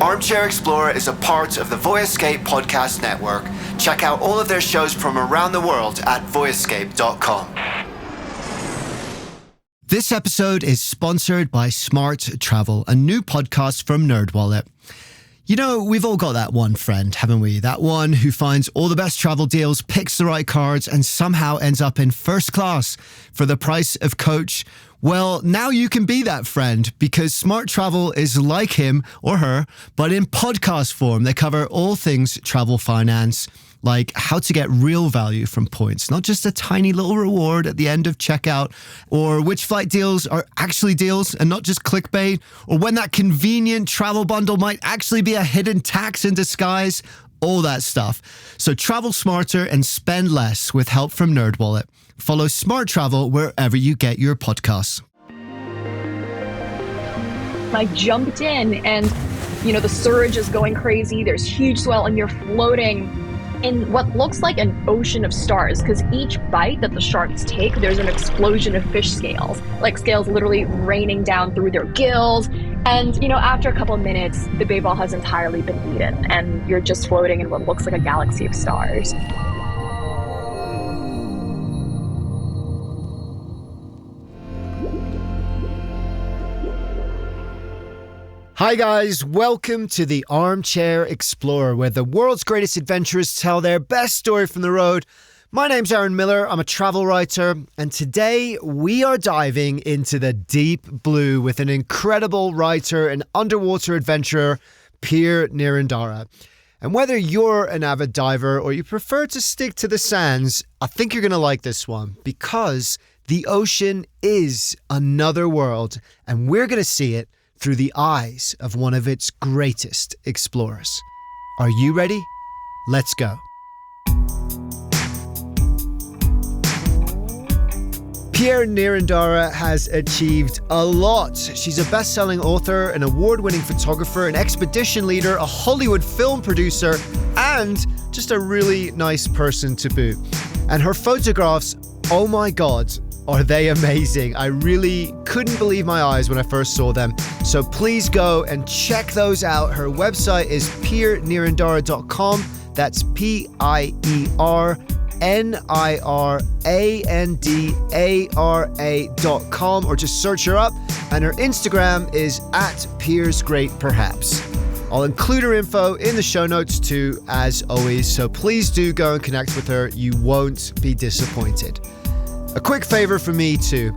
Armchair Explorer is a part of the Voyescape podcast network. Check out all of their shows from around the world at voyescape.com. This episode is sponsored by Smart Travel, a new podcast from NerdWallet. You know, we've all got that one friend, haven't we? That one who finds all the best travel deals, picks the right cards, and somehow ends up in first class for the price of coach. Well, now you can be that friend because Smart Travel is like him or her, but in podcast form. They cover all things travel finance, like how to get real value from points, not just a tiny little reward at the end of checkout, or which flight deals are actually deals and not just clickbait, or when that convenient travel bundle might actually be a hidden tax in disguise, all that stuff. So travel smarter and spend less with help from NerdWallet. Follow Smart Travel wherever you get your podcasts. I jumped in and, the surge is going crazy. There's huge swell and you're floating in what looks like an ocean of stars, because each bite that the sharks take, there's an explosion of fish scales, like scales literally raining down through their gills. And, after a couple of minutes, the bay ball has entirely been eaten and you're just floating in what looks like a galaxy of stars. Hi guys, welcome to the Armchair Explorer, where the world's greatest adventurers tell their best story from the road. My name's Aaron Miller, I'm a travel writer, and today we are diving into the deep blue with an incredible writer and underwater adventurer, Pier Nirandara. And whether you're an avid diver or you prefer to stick to the sands, I think you're going to like this one, because the ocean is another world, and we're going to see it through the eyes of one of its greatest explorers. Are you ready? Let's go. Pier Nirandara has achieved a lot. She's a best-selling author, an award-winning photographer, an expedition leader, a Hollywood film producer, and just a really nice person to boot. And her photographs, oh my God, are they amazing. I really couldn't believe my eyes when I first saw them. So please go and check those out. Her website is piernirandara.com. That's piernirandara.com, or just search her up. And her Instagram is @PiersGreatPerhaps. I'll include her info in the show notes too, as always. So please do go and connect with her. You won't be disappointed. A quick favor from me too.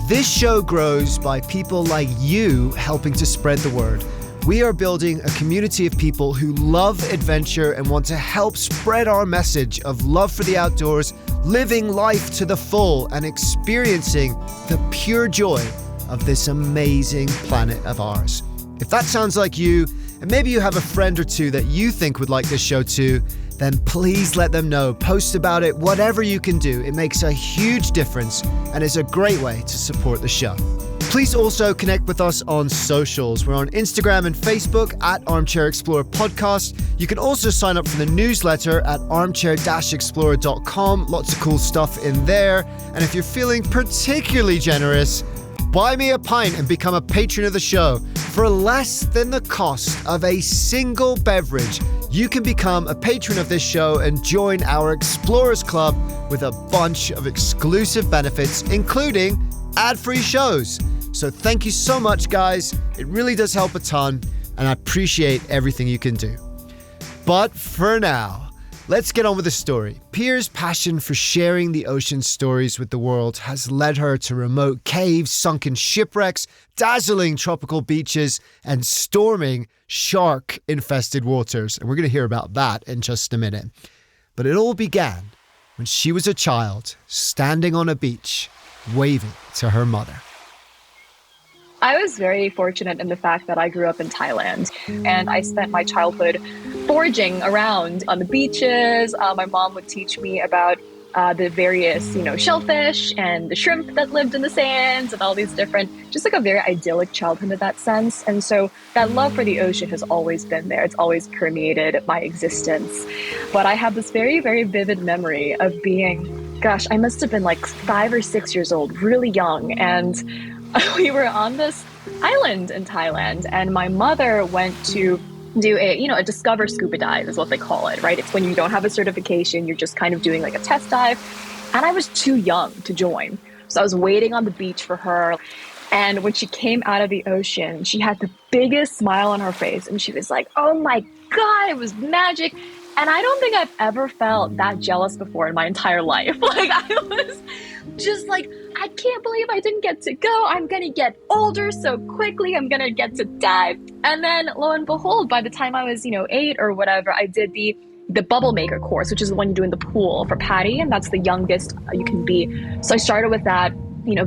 This show grows by people like you helping to spread the word. We are building a community of people who love adventure and want to help spread our message of love for the outdoors, living life to the full, and experiencing the pure joy of this amazing planet of ours. If that sounds like you, and maybe you have a friend or two that you think would like this show too, then please let them know. Post about it, whatever you can do. It makes a huge difference and is a great way to support the show. Please also connect with us on socials. We're on Instagram and Facebook at Armchair Explorer Podcast. You can also sign up for the newsletter at armchair-explorer.com. Lots of cool stuff in there. And if you're feeling particularly generous, buy me a pint and become a patron of the show. For less than the cost of a single beverage, you can become a patron of this show and join our Explorers Club with a bunch of exclusive benefits, including ad-free shows. So thank you so much, guys. It really does help a ton, and I appreciate everything you can do. But for now, let's get on with the story. Pier's passion for sharing the ocean's stories with the world has led her to remote caves, sunken shipwrecks, dazzling tropical beaches, and storming shark-infested waters. And we're going to hear about that in just a minute. But it all began when she was a child, standing on a beach, waving to her mother. I was very fortunate in the fact that I grew up in Thailand, and I spent my childhood foraging around on the beaches. My mom would teach me about the various, shellfish and the shrimp that lived in the sands and all these different, just like a very idyllic childhood in that sense. And so that love for the ocean has always been there. It's always permeated my existence. But I have this very, very vivid memory of being, I must have been like 5 or 6 years old, really young. And we were on this island in Thailand, and my mother went to do a discover scuba dive is what they call it, right? It's when you don't have a certification, you're just kind of doing like a test dive. And I was too young to join. So I was waiting on the beach for her. And when she came out of the ocean, she had the biggest smile on her face. And she was like, oh my God, it was magic. And I don't think I've ever felt that jealous before in my entire life. Like, I was just like, I can't believe I didn't get to go. I'm going to get older so quickly. I'm going to get to dive. And then lo and behold, by the time I was, 8 or whatever, I did the bubble maker course, which is the one you do in the pool for PADI. And that's the youngest you can be. So I started with that,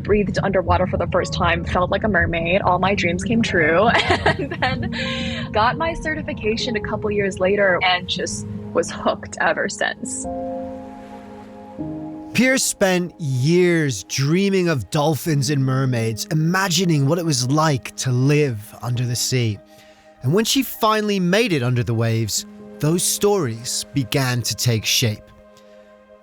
breathed underwater for the first time, felt like a mermaid. All my dreams came true. And then got my certification a couple years later and just was hooked ever since. Pier spent years dreaming of dolphins and mermaids, imagining what it was like to live under the sea. And when she finally made it under the waves, those stories began to take shape.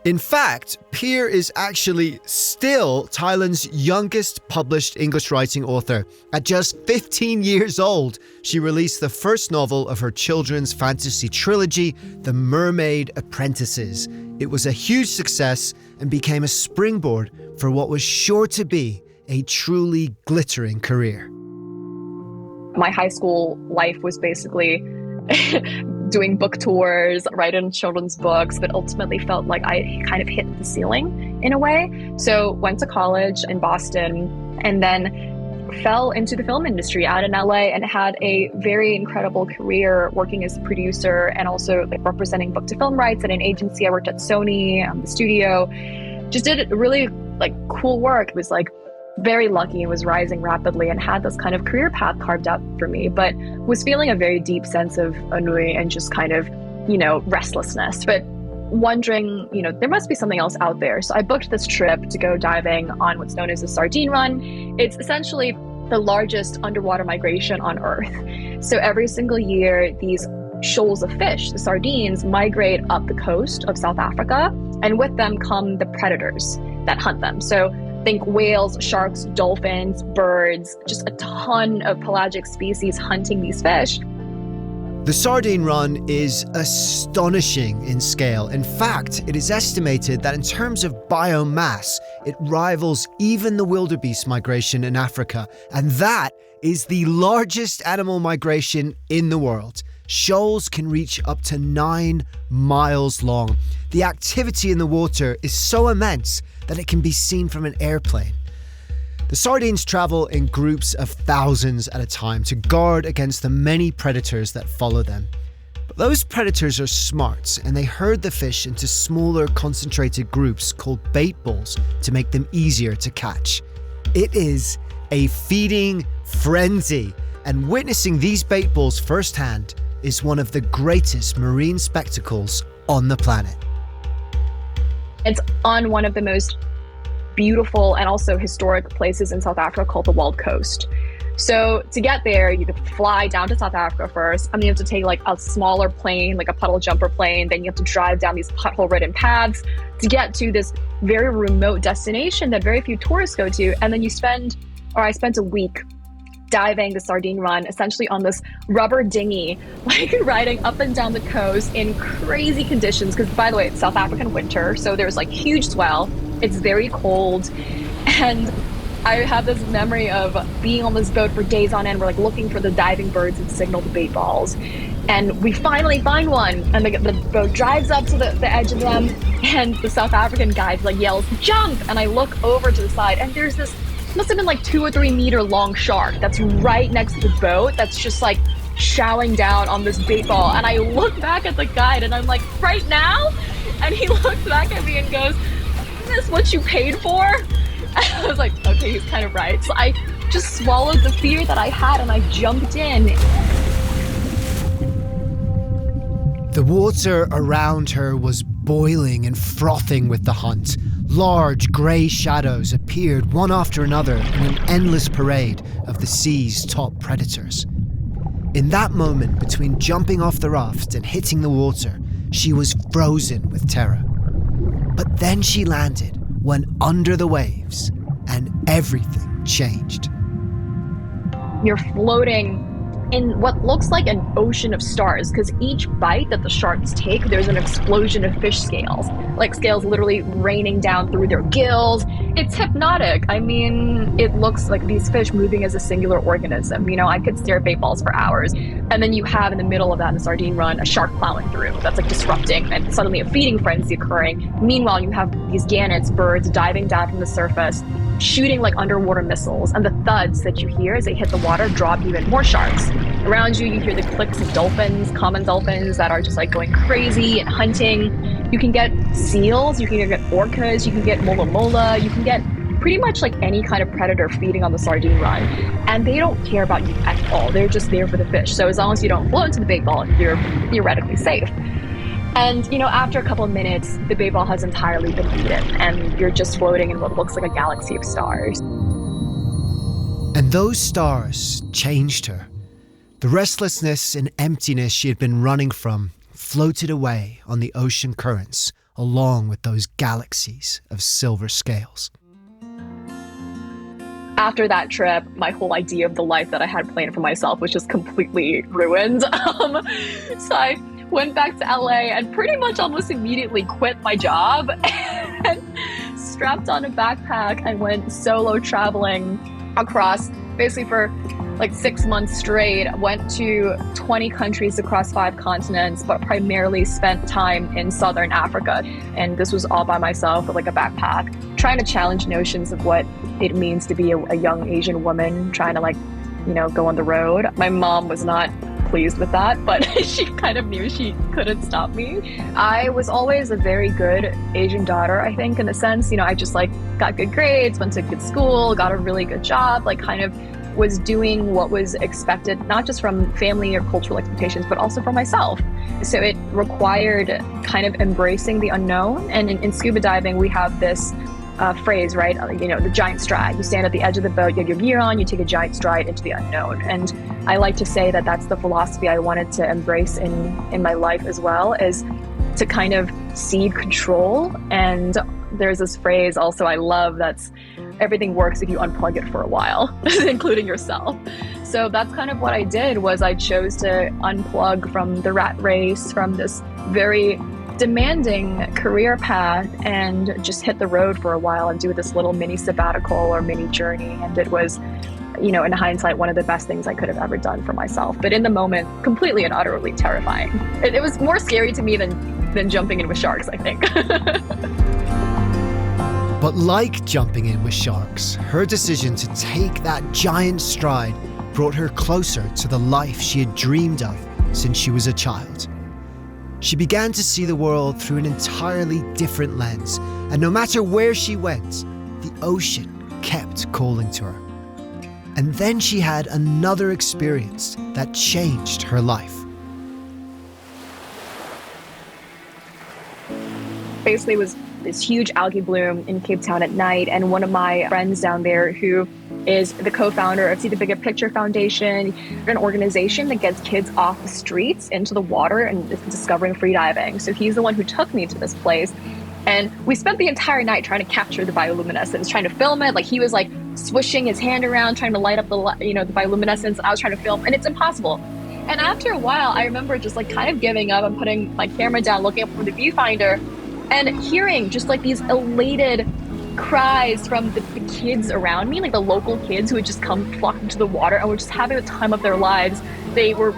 In fact, Pier is actually still Thailand's youngest published English writing author. At just 15 years old, she released the first novel of her children's fantasy trilogy, The Mermaid Apprentices. It was a huge success and became a springboard for what was sure to be a truly glittering career. My high school life was basically doing book tours, writing children's books, but ultimately felt like I kind of hit the ceiling in a way. So went to college in Boston and then fell into the film industry out in LA and had a very incredible career working as a producer and also representing book to film rights at an agency. I worked at Sony, the studio, just did really cool work. It was very lucky and was rising rapidly and had this kind of career path carved out for me, but was feeling a very deep sense of ennui and just kind of, restlessness, but wondering, there must be something else out there. So I booked this trip to go diving on what's known as the Sardine Run. It's essentially the largest underwater migration on Earth. So every single year, these shoals of fish, the sardines, migrate up the coast of South Africa, and with them come the predators that hunt them. So think whales, sharks, dolphins, birds, just a ton of pelagic species hunting these fish. The Sardine Run is astonishing in scale. In fact, it is estimated that in terms of biomass, it rivals even the wildebeest migration in Africa. And that is the largest animal migration in the world. Shoals can reach up to 9 miles long. The activity in the water is so immense that it can be seen from an airplane. The sardines travel in groups of thousands at a time to guard against the many predators that follow them. But those predators are smart, and they herd the fish into smaller concentrated groups called bait balls to make them easier to catch. It is a feeding frenzy, and witnessing these bait balls firsthand is one of the greatest marine spectacles on the planet. It's on one of the most beautiful and also historic places in South Africa called the Wild Coast. So to get there, you have to fly down to South Africa first, and then you have to take a smaller plane, like a puddle jumper plane. Then you have to drive down these pothole-ridden paths to get to this very remote destination that very few tourists go to. And then I spent a week diving the Sardine Run, essentially on this rubber dinghy, riding up and down the coast in crazy conditions. Because by the way, it's South African winter, so there's huge swell. It's very cold, and I have this memory of being on this boat for days on end. We're looking for the diving birds and signal the bait balls, and we finally find one. And the boat drives up to the edge of them, and the South African guide yells, "Jump!" And I look over to the side, and there's this must have been 2 or 3 meter long shark that's right next to the boat that's just chowing down on this bait ball. And I look back at the guide and I'm like, right now? And he looks back at me and goes, "Isn't this what you paid for?" And I was like, okay, he's kind of right. So I just swallowed the fear that I had and I jumped in. The water around her was boiling and frothing with the hunt. Large grey shadows appeared one after another in an endless parade of the sea's top predators. In that moment between jumping off the raft and hitting the water, she was frozen with terror. But then she landed, went under the waves, and everything changed. You're floating in what looks like an ocean of stars, because each bite that the sharks take, there's an explosion of fish scales, like scales literally raining down through their gills. It's hypnotic. I mean, it looks like these fish moving as a singular organism. I could stare at bait balls for hours. And then you have in the middle of that, in the sardine run, a shark plowing through that's like disrupting, and suddenly a feeding frenzy occurring. Meanwhile, you have these gannets, birds diving down from the surface, shooting like underwater missiles, and the thuds that you hear as they hit the water drop even more sharks. Around you, you hear the clicks of dolphins, common dolphins that are just like going crazy and hunting. You can get seals, you can get orcas, you can get mola mola, you can get pretty much like any kind of predator feeding on the sardine run. And they don't care about you at all. They're just there for the fish. So as long as you don't float into the bait ball, you're theoretically safe. And, after a couple of minutes, the bait ball has entirely been eaten, and you're just floating in what looks like a galaxy of stars. And those stars changed her. The restlessness and emptiness she had been running from floated away on the ocean currents, along with those galaxies of silver scales. After that trip, my whole idea of the life that I had planned for myself was just completely ruined. So I went back to LA and pretty much almost immediately quit my job and strapped on a backpack and went solo traveling across, basically for like 6 months straight. Went to 20 countries across 5 continents, but primarily spent time in Southern Africa. And this was all by myself with like a backpack, trying to challenge notions of what it means to be a young Asian woman trying to go on the road. My mom was not pleased with that, but she kind of knew she couldn't stop me. I was always a very good Asian daughter, I think, in the sense, I just got good grades, went to good school, got a really good job, kind of was doing what was expected, not just from family or cultural expectations, but also for myself. So it required kind of embracing the unknown. And in scuba diving, we have this phrase, right? The giant stride. You stand at the edge of the boat, you have your gear on, you take a giant stride into the unknown. And I like to say that that's the philosophy I wanted to embrace in my life as well, is to kind of cede control. And there's this phrase also I love that's, everything works if you unplug it for a while, including yourself. So that's kind of what I did, was I chose to unplug from the rat race, from this very demanding career path, and just hit the road for a while and do this little mini sabbatical or mini journey. And it was, in hindsight, one of the best things I could have ever done for myself. But in the moment, completely and utterly terrifying. It was more scary to me than jumping in with sharks, I think. But like jumping in with sharks, her decision to take that giant stride brought her closer to the life she had dreamed of since she was a child. She began to see the world through an entirely different lens, and no matter where she went, the ocean kept calling to her. And then she had another experience that changed her life. Basically, it was this huge algae bloom in Cape Town at night, and one of my friends down there, who is the co-founder of See the Bigger Picture Foundation, an organization that gets kids off the streets into the water and discovering freediving. So he's the one who took me to this place, and we spent the entire night trying to capture the bioluminescence, trying to film it. He was swishing his hand around, trying to light up the bioluminescence, and I was trying to film, and it's impossible. And after a while, I remember just kind of giving up and putting my camera down, looking up from the viewfinder, and hearing just these elated cries from the kids around me, the local kids who had just come flocking to the water and were just having the time of their lives. They were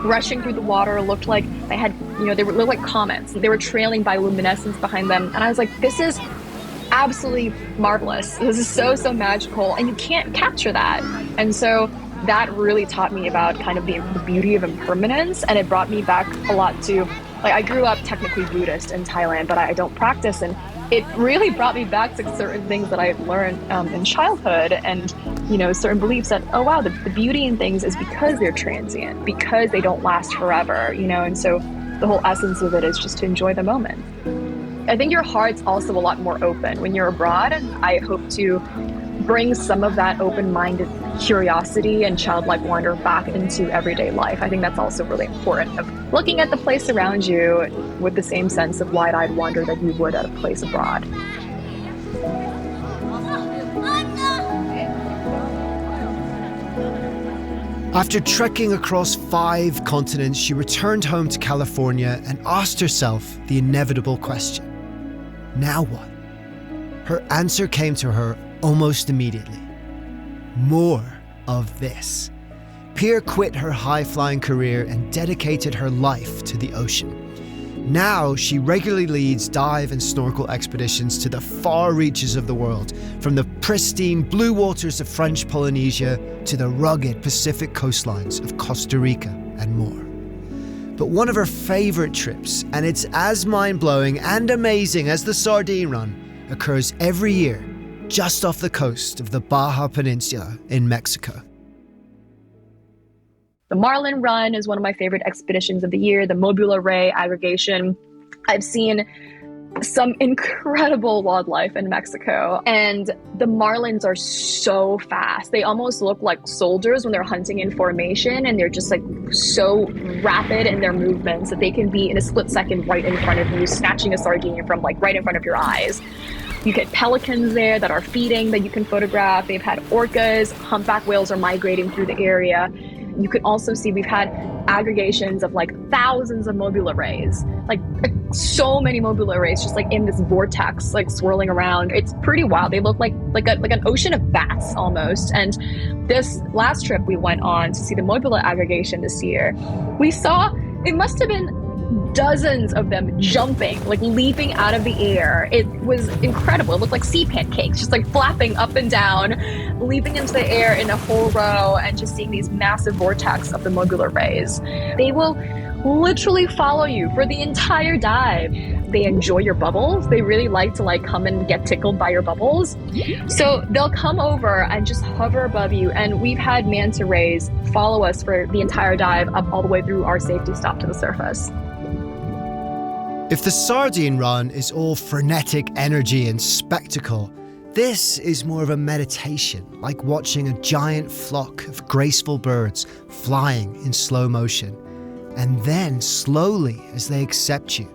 rushing through the water, looked like they had, they looked like comets. They were trailing bioluminescence behind them. And I was like, this is absolutely marvelous. This is so, so magical, and you can't capture that. And so that really taught me about kind of the beauty of impermanence, and it brought me back a lot to, I grew up technically Buddhist in Thailand, but I don't practice, and it really brought me back to certain things that I had learned in childhood, and certain beliefs that, oh wow, the beauty in things is because they're transient, because they don't last forever, and so the whole essence of it is just to enjoy the moment. I think your heart's also a lot more open when you're abroad, and I hope to bring some of that open-minded curiosity and childlike wonder back into everyday life. I think that's also really important, of looking at the place around you with the same sense of wide-eyed wonder that you would at a place abroad. After trekking across 5 continents, she returned home to California and asked herself the inevitable question. Now what? Her answer came to her almost immediately. More of this. Pier quit her high-flying career and dedicated her life to the ocean. Now she regularly leads dive and snorkel expeditions to the far reaches of the world, from the pristine blue waters of French Polynesia to the rugged Pacific coastlines of Costa Rica and more. But one of her favorite trips, and it's as mind-blowing and amazing as the Sardine Run, occurs every year just off the coast of the Baja Peninsula in Mexico. The Marlin Run is one of my favorite expeditions of the year, the Mobula Ray aggregation. I've seen some incredible wildlife in Mexico, and the marlins are so fast. They almost look like soldiers when they're hunting in formation, and they're just like so rapid in their movements that they can be in a split second right in front of you, snatching a sardine from like right in front of your eyes. You get pelicans there that are feeding that you can photograph. They've had orcas, humpback whales are migrating through the area. You could also see we've had aggregations of like thousands of mobula rays, like so many mobula rays just like in this vortex, like swirling around. It's pretty wild. They look like an ocean of bats almost. And this last trip we went on to see the mobula aggregation this year, we saw, it must have been dozens of them jumping, like leaping out of the air. It was incredible. It looked like sea pancakes, just like flapping up and down, leaping into the air in a whole row, and just seeing these massive vortex of the mobula rays. They will literally follow you for the entire dive. They enjoy your bubbles. They really like to like come and get tickled by your bubbles. So they'll come over and just hover above you. And we've had manta rays follow us for the entire dive up all the way through our safety stop to the surface. If the Sardine Run is all frenetic energy and spectacle, this is more of a meditation, like watching a giant flock of graceful birds flying in slow motion, and then slowly, as they accept you,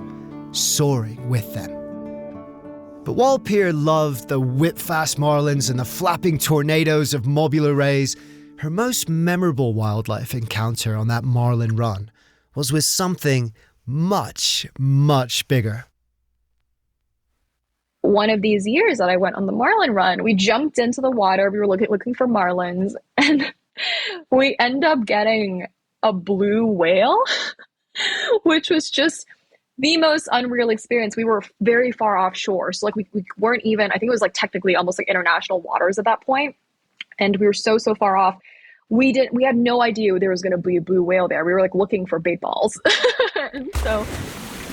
soaring with them. But while Pier loved the whip-fast marlins and the flapping tornadoes of mobula rays, her most memorable wildlife encounter on that Marlin Run was with something much, much bigger. One of these years that I went on the Marlin Run, we jumped into the water. We were looking for marlins, and we end up getting a blue whale, which was just the most unreal experience. We were very far offshore, so like we weren't even, I think it was like technically almost like international waters at that point, and we were so far off. We had no idea there was going to be a blue whale there. We were like looking for bait balls. And so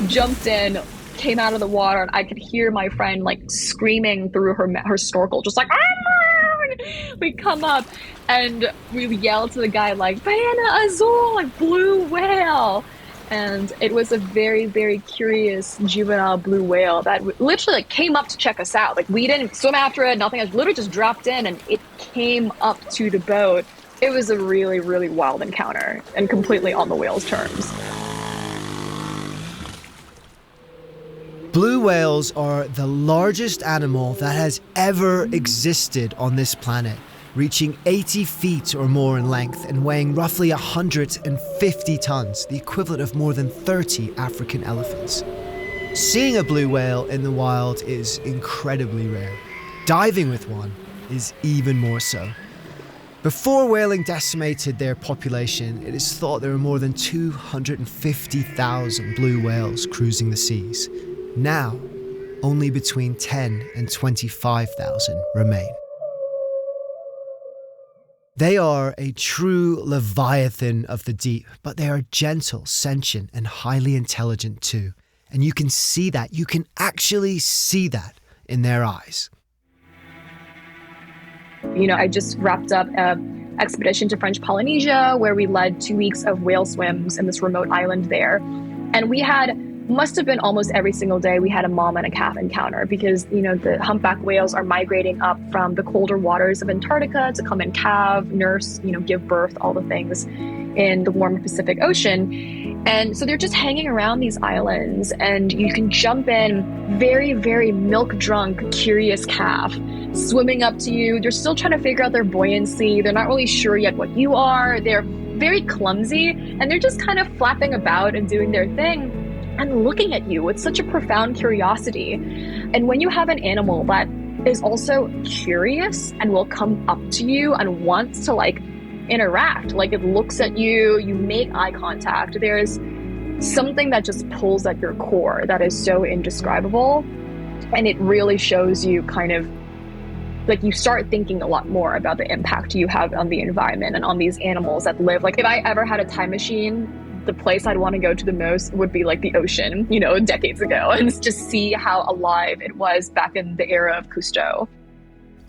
jumped in, came out of the water, and I could hear my friend like screaming through her snorkel, just like, ah! We come up and we yell to the guy like, Ballena azul, like blue whale. And it was a very, very curious juvenile blue whale that literally like came up to check us out. Like we didn't swim after it, nothing. I literally just dropped in and it came up to the boat. It was a really, really wild encounter and completely on the whale's terms. Blue whales are the largest animal that has ever existed on this planet, reaching 80 feet or more in length and weighing roughly 150 tons, the equivalent of more than 30 African elephants. Seeing a blue whale in the wild is incredibly rare. Diving with one is even more so. Before whaling decimated their population, it is thought there were more than 250,000 blue whales cruising the seas. Now, only between 10 and 25,000 remain. They are a true leviathan of the deep, but they are gentle, sentient, and highly intelligent too. And you can see that. You can actually see that in their eyes. You know, I just wrapped up an expedition to French Polynesia where we led 2 weeks of whale swims in this remote island there. And we had, must have been almost every single day, we had a mom and a calf encounter because, you know, the humpback whales are migrating up from the colder waters of Antarctica to come and calve, nurse, you know, give birth, all the things in the warm Pacific Ocean. And so they're just hanging around these islands, and you can jump in, very, very milk drunk, curious calf, swimming up to you. They're still trying to figure out their buoyancy. They're not really sure yet what you are. They're very clumsy, and they're just kind of flapping about and doing their thing and looking at you with such a profound curiosity. And when you have an animal that is also curious and will come up to you and wants to like interact, like it looks at you, you make eye contact, there's something that just pulls at your core that is so indescribable. And it really shows you kind of like you start thinking a lot more about the impact you have on the environment and on these animals that live. Like if I ever had a time machine, the place I'd want to go to the most would be like the ocean, you know, decades ago, and just see how alive it was back in the era of Cousteau.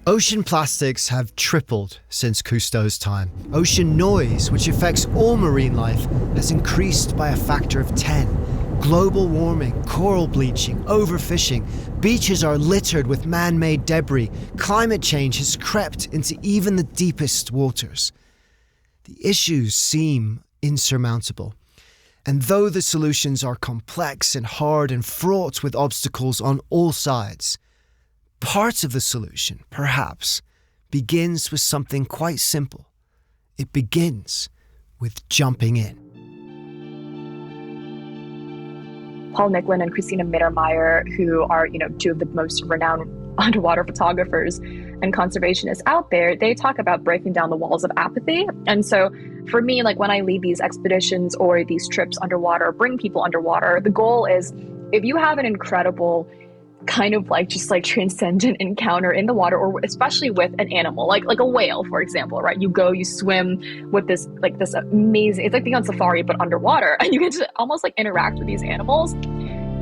Ocean plastics have tripled since Cousteau's time. Ocean noise, which affects all marine life, has increased by a factor of 10. Global warming, coral bleaching, overfishing, beaches are littered with man-made debris. Climate change has crept into even the deepest waters. The issues seem insurmountable. And though the solutions are complex and hard and fraught with obstacles on all sides, part of the solution, perhaps, begins with something quite simple. It begins with jumping in. Paul Nicklin and Christina Mittermeier, who are, you know, two of the most renowned underwater photographers and conservationists out there, they talk about breaking down the walls of apathy. And so for me, like when I lead these expeditions or these trips underwater, bring people underwater, the goal is if you have an incredible kind of like just like transcendent encounter in the water, or especially with an animal, like a whale, for example, right? You go, you swim with this amazing, it's like being on safari, but underwater, and you get to almost like interact with these animals.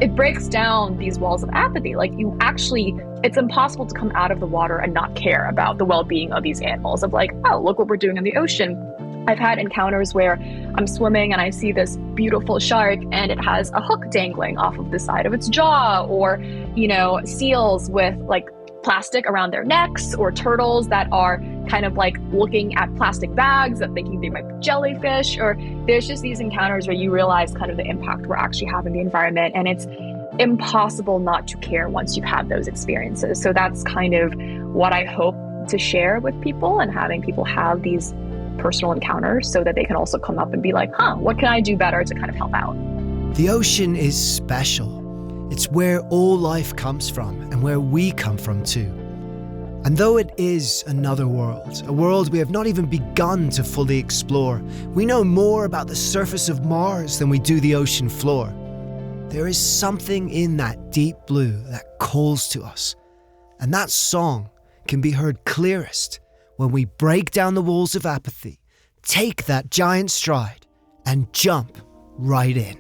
It breaks down these walls of apathy. Like you actually, it's impossible to come out of the water and not care about the well-being of these animals, of like, oh, look what we're doing in the ocean. I've had encounters where I'm swimming and I see this beautiful shark and it has a hook dangling off of the side of its jaw, or, you know, seals with like plastic around their necks, or turtles that are kind of like looking at plastic bags and thinking they might be jellyfish. Or there's just these encounters where you realize kind of the impact we're actually having on the environment, and it's impossible not to care once you've had those experiences. So that's kind of what I hope to share with people, and having people have these personal encounters so that they can also come up and be like, what can I do better to kind of help out? The ocean is special. It's where all life comes from, and where we come from too. And though it is another world, a world we have not even begun to fully explore, we know more about the surface of Mars than we do the ocean floor. There is something in that deep blue that calls to us, and that song can be heard clearest when we break down the walls of apathy, take that giant stride, and jump right in.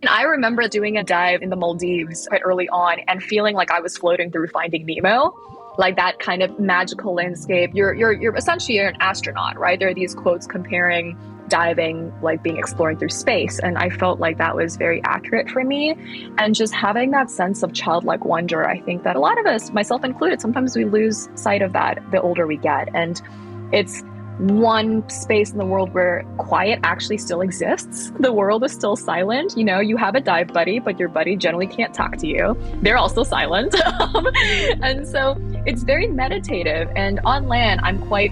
I remember doing a dive in the Maldives quite early on and feeling like I was floating through Finding Nemo, like that kind of magical landscape. You're essentially an astronaut, right? There are these quotes comparing diving like being exploring through space, and I felt like that was very accurate for me. And just having that sense of childlike wonder, I think that a lot of us, myself included, sometimes we lose sight of that the older we get. And it's one space in the world where quiet actually still exists. The world is still silent. You know, you have a dive buddy, but your buddy generally can't talk to you. They're also silent. And so it's very meditative. And on land, I'm quite,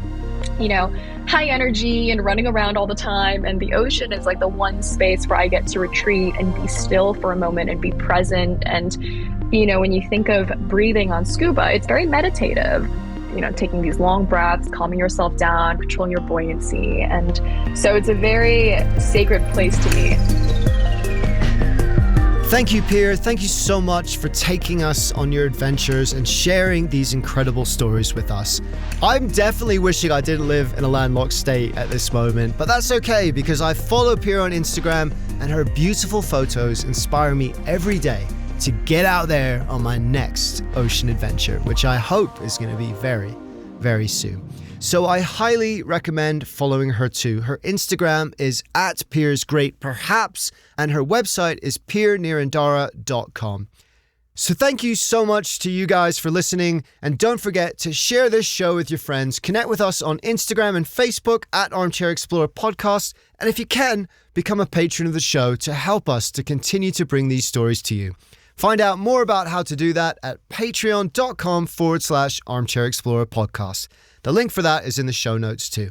you know, high energy and running around all the time. And the ocean is like the one space where I get to retreat and be still for a moment and be present. And, you know, when you think of breathing on SCUBA, it's very meditative. You know, taking these long breaths, calming yourself down, controlling your buoyancy. And so it's a very sacred place to me. Thank you, Pier. Thank you so much for taking us on your adventures and sharing these incredible stories with us. I'm definitely wishing I didn't live in a landlocked state at this moment, but that's okay because I follow Pier on Instagram, and her beautiful photos inspire me every day to get out there on my next ocean adventure, which I hope is going to be very, very soon. So I highly recommend following her too. Her Instagram is @PiersGreatPerhaps, and her website is piernirandara.com. So thank you so much to you guys for listening, and don't forget to share this show with your friends. Connect with us on Instagram and Facebook at Armchair Explorer Podcast, and if you can, become a patron of the show to help us to continue to bring these stories to you. Find out more about how to do that at patreon.com/Armchair Explorer Podcast. The link for that is in the show notes too.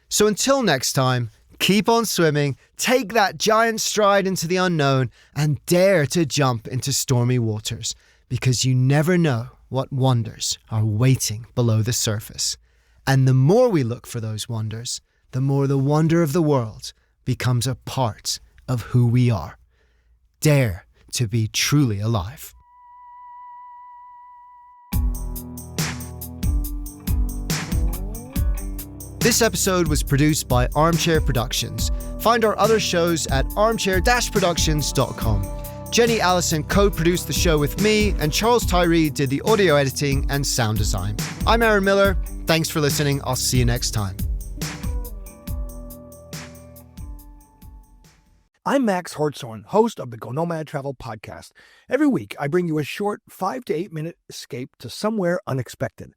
So until next time, keep on swimming, take that giant stride into the unknown, and dare to jump into stormy waters, because you never know what wonders are waiting below the surface. And the more we look for those wonders, the more the wonder of the world becomes a part of who we are. Dare to be truly alive. This episode was produced by Armchair Productions. Find our other shows at armchair-productions.com. Jenny Allison co-produced the show with me, and Charles Tyree did the audio editing and sound design. I'm Aaron Miller. Thanks for listening. I'll see you next time. I'm Max Hortzorn, host of the Go Nomad Travel Podcast. Every week, I bring you a short 5 to 8 minute escape to somewhere unexpected.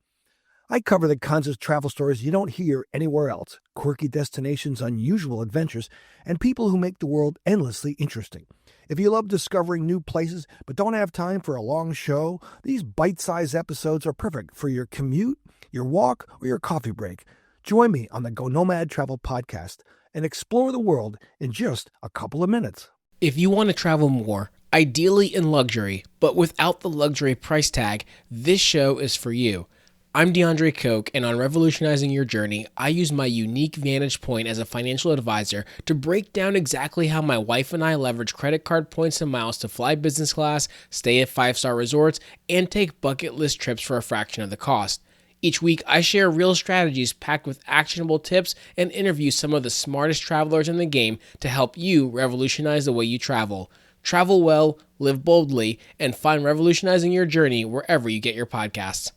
I cover the kinds of travel stories you don't hear anywhere else, quirky destinations, unusual adventures, and people who make the world endlessly interesting. If you love discovering new places but don't have time for a long show, these bite-sized episodes are perfect for your commute, your walk, or your coffee break. Join me on the Go Nomad Travel Podcast and explore the world in just a couple of minutes. If you want to travel more, ideally in luxury, but without the luxury price tag, this show is for you. I'm DeAndre Koch, and on Revolutionizing Your Journey, I use my unique vantage point as a financial advisor to break down exactly how my wife and I leverage credit card points and miles to fly business class, stay at 5-star resorts, and take bucket list trips for a fraction of the cost. Each week, I share real strategies packed with actionable tips and interview some of the smartest travelers in the game to help you revolutionize the way you travel. Travel well, live boldly, and find Revolutionizing Your Journey wherever you get your podcasts.